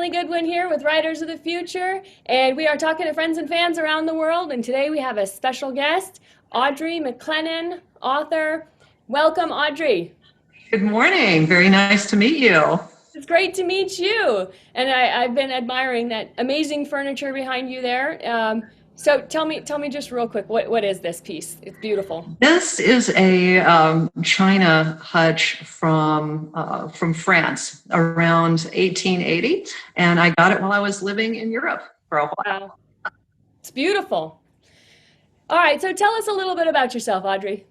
really good one here with Writers of the Future, and we are talking to friends and fans around the world, and today we have a special guest, Audrey McLennan, author. Welcome, Audrey. Good morning. Very nice to meet you. It's great to meet you, and I've been admiring that amazing furniture behind you there. So tell me just real quick, what is this piece? It's beautiful. This is a china hutch from France around 1880, and I got it while I was living in Europe for a while. Wow, it's beautiful. All right, so tell us a little bit about yourself, Audrey.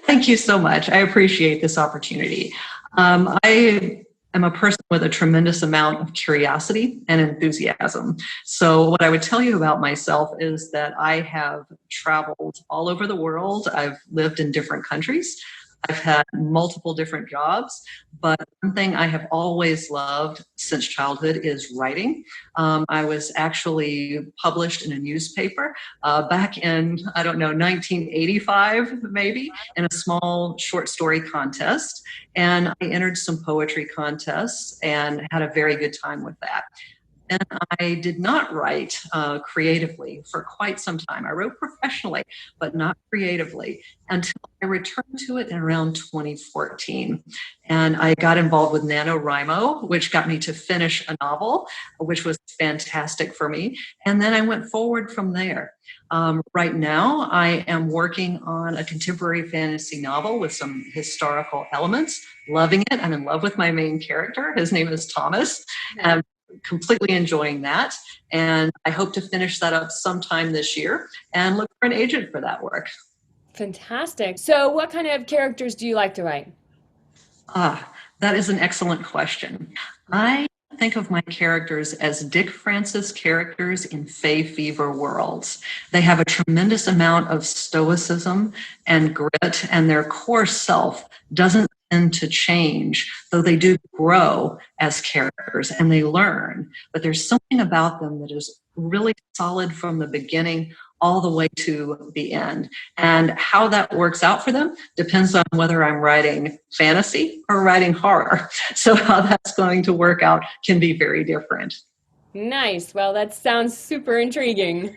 Thank you so much. I appreciate this opportunity. I am a person with a tremendous amount of curiosity and enthusiasm. So what I would tell you about myself is that I have traveled all over the world. I've lived in different countries. I've had multiple different jobs, but one thing I have always loved since childhood is writing. I was actually published in a newspaper back in, I don't know, 1985 maybe, in a small short story contest. And I entered some poetry contests and had a very good time with that. And I did not write creatively for quite some time. I wrote professionally, but not creatively until I returned to it in around 2014. And I got involved with NaNoWriMo, which got me to finish a novel, which was fantastic for me. And then I went forward from there. Right now, I am working on a contemporary fantasy novel with some historical elements, loving it. I'm in love with my main character. His name is Thomas. Completely enjoying that, and I hope to finish that up sometime this year and look for an agent for that work. Fantastic. So what kind of characters do you like to write? That is an excellent question. I think of my characters as Dick Francis characters in Fay Fever worlds. They have a tremendous amount of stoicism and grit, and their core self doesn't tend to change, though they do grow as characters and they learn. But there's something about them that is really solid from the beginning all the way to the end. And how that works out for them depends on whether I'm writing fantasy or writing horror. So how that's going to work out can be very different. Nice. Well, that sounds super intriguing.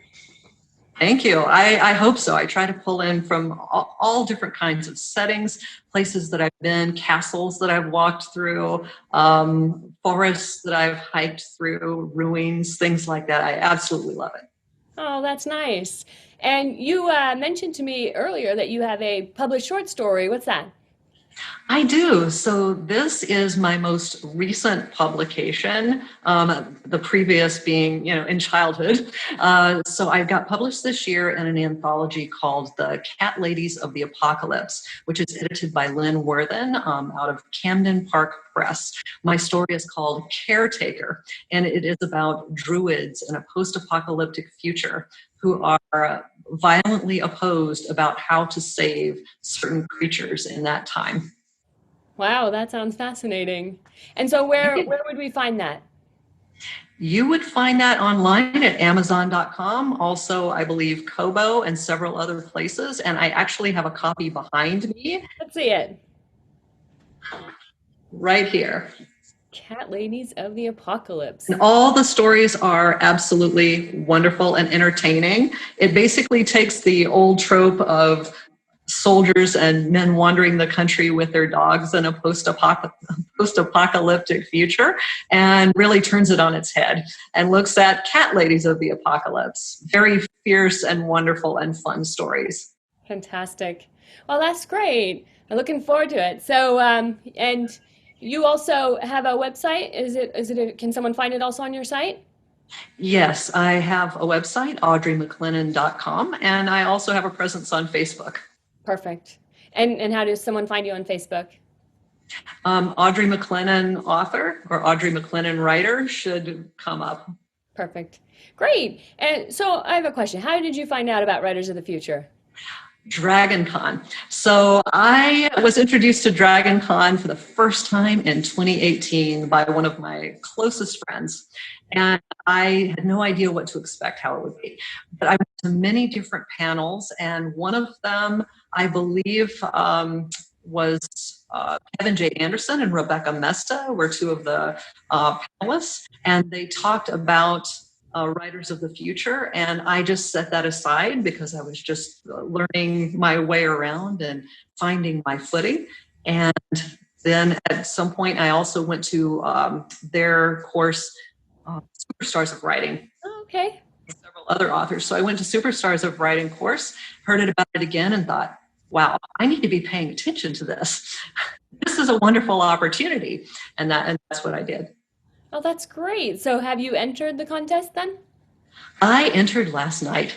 Thank you. I hope so. I try to pull in from all different kinds of settings, places that I've been, castles that I've walked through, forests that I've hiked through, ruins, things like that. I absolutely love it. Oh, that's nice. And you mentioned to me earlier that you have a published short story. What's that? I do. So this is my most recent publication, the previous being, in childhood. So I got published this year in an anthology called The Cat Ladies of the Apocalypse, which is edited by Lynn Worthen out of Camden Park Press. My story is called Caretaker, and it is about druids in a post-apocalyptic future who are violently opposed about how to save certain creatures in that time. Wow, that sounds fascinating. And so where would we find that? You would find that online at Amazon.com, also, I believe, Kobo and several other places. And I actually have a copy behind me. Let's see it. Right here. Cat Ladies of the Apocalypse. And all the stories are absolutely wonderful and entertaining. It basically takes the old trope of soldiers and men wandering the country with their dogs in a post-apocalyptic future and really turns it on its head and looks at cat ladies of the apocalypse. Very fierce and wonderful and fun stories. Fantastic. Well, that's great. I'm looking forward to it. So, and you also have a website. Can someone find it also on your site? Yes, I have a website, audreymclennan.com, and I also have a presence on Facebook. Perfect. And how does someone find you on Facebook? Audrey McLennan author or Audrey McLennan writer should come up. Perfect. Great. And so I have a question. How did you find out about Writers of the Future? DragonCon. So I was introduced to DragonCon for the first time in 2018 by one of my closest friends. And I had no idea what to expect, how it would be. But I went to many different panels, and one of them, I believe, was Kevin J. Anderson and Rebecca Mesta were two of the panelists, and they talked about writers of the future. And I just set that aside because I was just learning my way around and finding my footing. And then at some point, I also went to their course, Superstars of Writing. Oh, okay. Several other authors. So I went to Superstars of Writing course, heard it about it again, and thought, wow, I need to be paying attention to this. This is a wonderful opportunity. And that's what I did. Oh, that's great. So have you entered the contest then? I entered last night.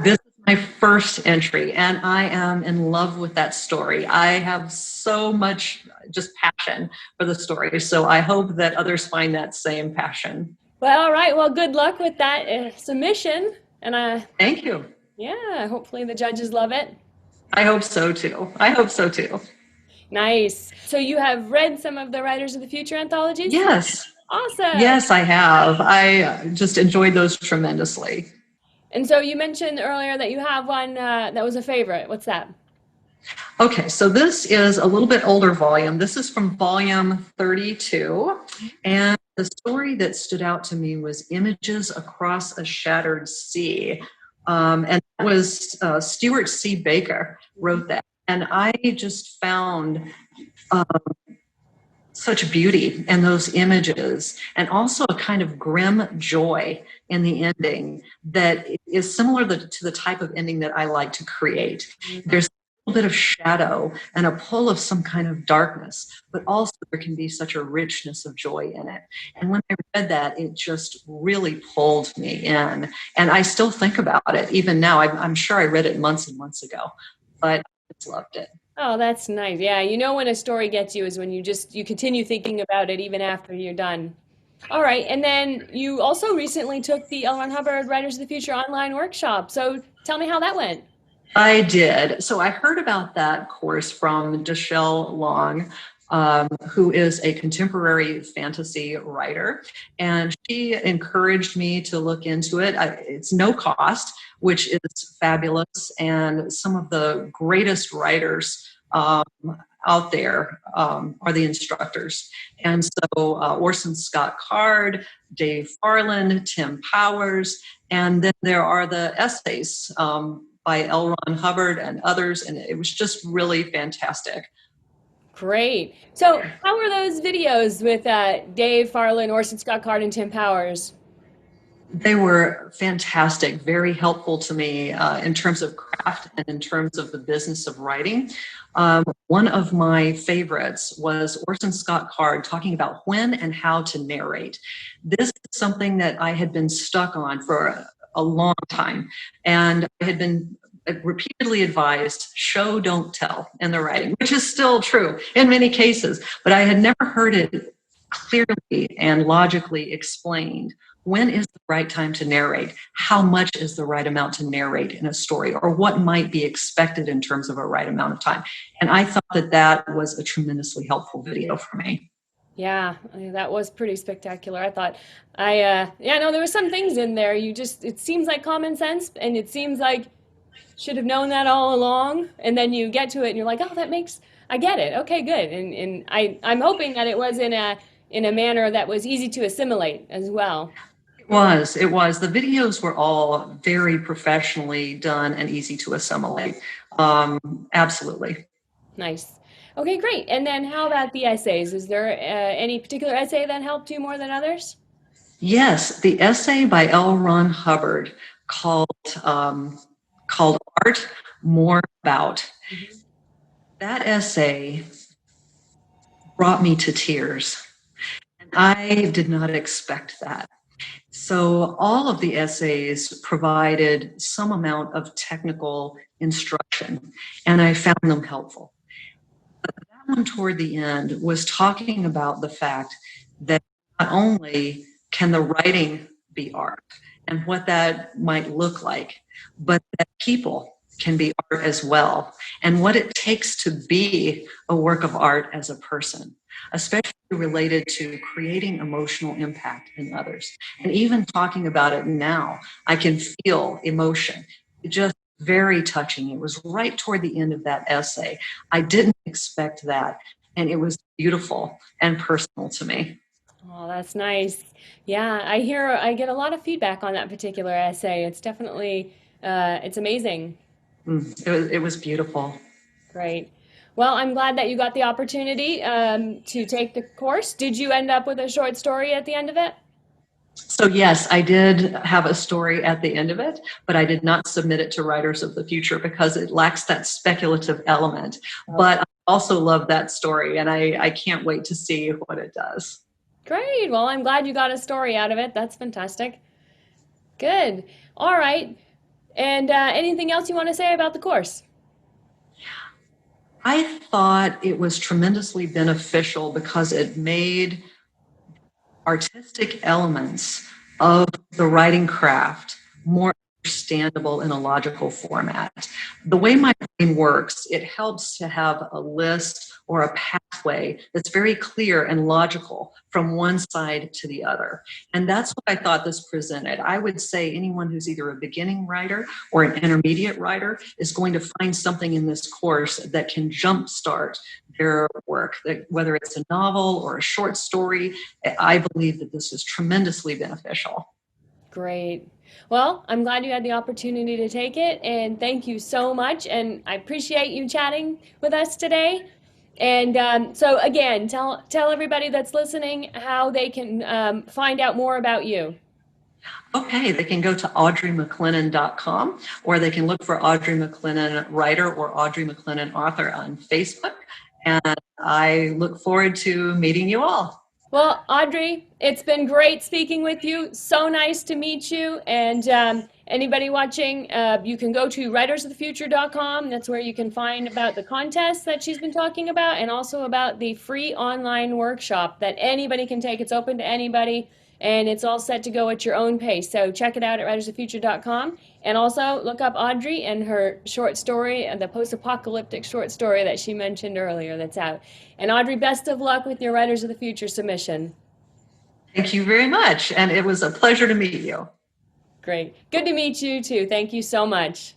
This is my first entry, and I am in love with that story. I have so much just passion for the story. So I hope that others find that same passion. Well, all right. Well, good luck with that submission. And thank you. Yeah, hopefully the judges love it. I hope so too. I hope so too. Nice. So you have read some of the Writers of the Future anthologies? Yes. Awesome. Yes, I have. I just enjoyed those tremendously. And so you mentioned earlier that you have one that was a favorite. What's that? Okay, so this is a little bit older volume. This is from volume 32. And the story that stood out to me was Images Across a Shattered Sea. And that was Stuart C. Baker wrote that. And I just found such beauty in those images, and also a kind of grim joy in the ending that is similar to the type of ending that I like to create. There's a little bit of shadow and a pull of some kind of darkness, but also there can be such a richness of joy in it. And when I read that, it just really pulled me in. And I still think about it even now. I'm sure I read it months and months ago, but I just loved it. Oh, that's nice. Yeah, you know when a story gets you is when you continue thinking about it even after you're done. All right, and then you also recently took the L. Ron Hubbard Writers of the Future online workshop. So tell me how that went. I did. So I heard about that course from Duchele Long, who is a contemporary fantasy writer, and she encouraged me to look into it. It's no cost, which is fabulous, and some of the greatest writers out there are the instructors. And so Orson Scott Card, Dave Farland, Tim Powers, and then there are the essays by L. Ron Hubbard and others, and it was just really fantastic. Great. So how were those videos with Dave Farland, Orson Scott Card, and Tim Powers? They were fantastic, very helpful to me in terms of craft and in terms of the business of writing. One of my favorites was Orson Scott Card talking about when and how to narrate. This is something that I had been stuck on for a long time, and I had been repeatedly advised, show, don't tell in the writing, which is still true in many cases, but I had never heard it clearly and logically explained. When is the right time to narrate? How much is the right amount to narrate in a story, or what might be expected in terms of a right amount of time? And I thought that that was a tremendously helpful video for me. Yeah, that was pretty spectacular. I thought, no, there were some things in there. It seems like common sense, and it seems like should have known that all along. And then you get to it and you're like, oh, I get it. Okay, good. And I'm hoping that it was in a manner that was easy to assimilate as well. It was. The videos were all very professionally done and easy to assimilate. Absolutely. Nice. Okay, great. And then how about the essays? Is there any particular essay that helped you more than others? Yes, the essay by L. Ron Hubbard called Art, More About. Mm-hmm. That essay brought me to tears. And I did not expect that. So all of the essays provided some amount of technical instruction, and I found them helpful. But that one toward the end was talking about the fact that not only can the writing be art and what that might look like, but that people can be art as well, and what it takes to be a work of art as a person, especially related to creating emotional impact in others. And even talking about it now, I can feel emotion. Just very touching. It was right toward the end of that essay. I didn't expect that. and it was beautiful and personal to me. Oh, that's nice. Yeah, I get a lot of feedback on that particular essay. It's definitely, it's amazing. It was beautiful. Great. Well, I'm glad that you got the opportunity to take the course. Did you end up with a short story at the end of it? So yes, I did have a story at the end of it, but I did not submit it to Writers of the Future because it lacks that speculative element. But I also love that story, and I can't wait to see what it does. Great. Well, I'm glad you got a story out of it. That's fantastic. Good. All right. And anything else you want to say about the course? I thought it was tremendously beneficial because it made artistic elements of the writing craft more understandable in a logical format. The way my brain works, it helps to have a list or a pathway that's very clear and logical from one side to the other. And that's what I thought this presented. I would say anyone who's either a beginning writer or an intermediate writer is going to find something in this course that can jumpstart their work, whether it's a novel or a short story. I believe that this is tremendously beneficial. Great. Well, I'm glad you had the opportunity to take it, and thank you so much. And I appreciate you chatting with us today. And so again, tell everybody that's listening how they can find out more about you. Okay, they can go to audreymclennan.com, or they can look for Audrey McLennan Writer or Audrey McLennan Author on Facebook. And I look forward to meeting you all. Well, Audrey, it's been great speaking with you. So nice to meet you. And anybody watching, you can go to writersofthefuture.com. That's where you can find about the contest that she's been talking about, and also about the free online workshop that anybody can take. It's open to anybody, and it's all set to go at your own pace. So check it out at writersofthefuture.com. And also look up Audrey and her short story, the post-apocalyptic short story that she mentioned earlier that's out. And Audrey, best of luck with your Writers of the Future submission. Thank you very much. And it was a pleasure to meet you. Great. Good to meet you too. Thank you so much.